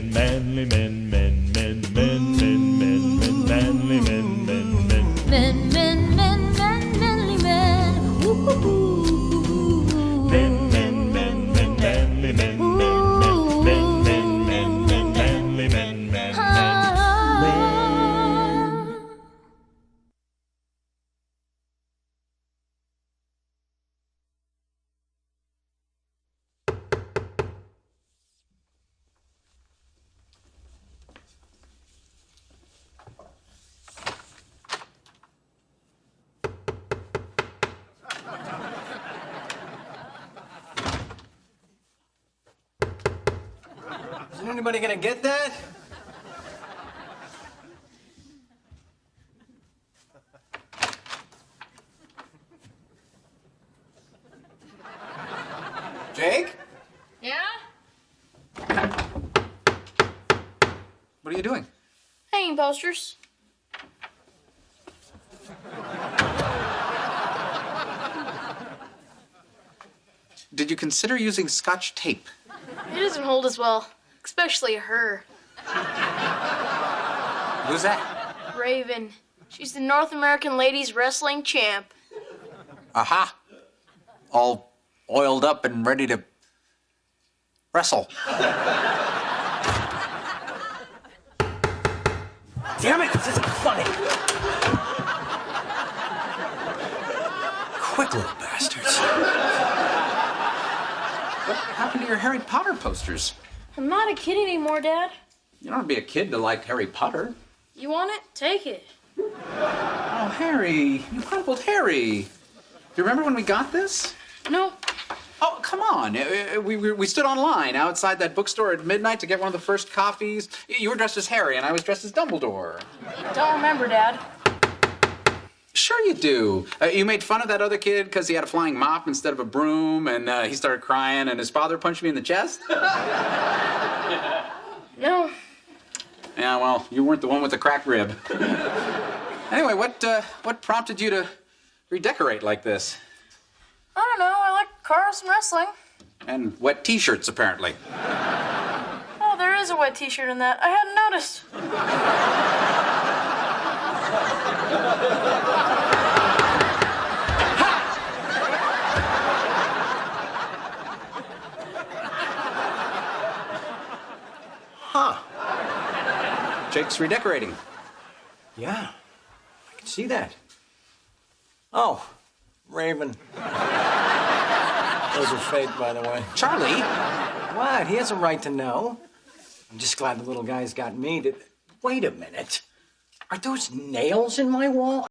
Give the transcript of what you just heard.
men, manly men, men, men, men, men, men, men, manly men, men, men. Men, men, men, men, manly men. Woo, woo, woo. Men, men, men, men, manly men, men, men, men, men, men, men, manly men, men, men. Isn't anybody gonna get that? Jake? Yeah? What are you doing? Hanging posters. Did you consider using Scotch tape? It doesn't hold as well, especially her. Who's that? Raven. She's the North American Ladies Wrestling Champ. Aha! All oiled up and ready to wrestle. Damn it, this isn't funny. Quick little bastards. What happened to your Harry Potter posters? I'm not a kid anymore, Dad. You don't have to be a kid to like Harry Potter. You want it? Take it. Oh, Harry. You crumpled Harry. Do you remember when we got this? No. Oh, come on. We stood online outside that bookstore at midnight to get one of the first copies. You were dressed as Harry, and I was dressed as Dumbledore. Don't remember, Dad. Sure you do. You made fun of that other kid because he had a flying mop instead of a broom, and he started crying, and his father punched me in the chest? No. Yeah, well, you weren't the one with the cracked rib. Anyway, what prompted you to redecorate like this? I don't know. I like cars and wrestling. And wet T-shirts, apparently. Oh, there is a wet T-shirt in that. I hadn't noticed. Huh. Jake's redecorating. Yeah, I can see that. Oh, Raven. Those are fake, by the way. Charlie? What? He has a right to know. I'm just glad the little guy's got me to... Wait a minute. Are those nails in my wall?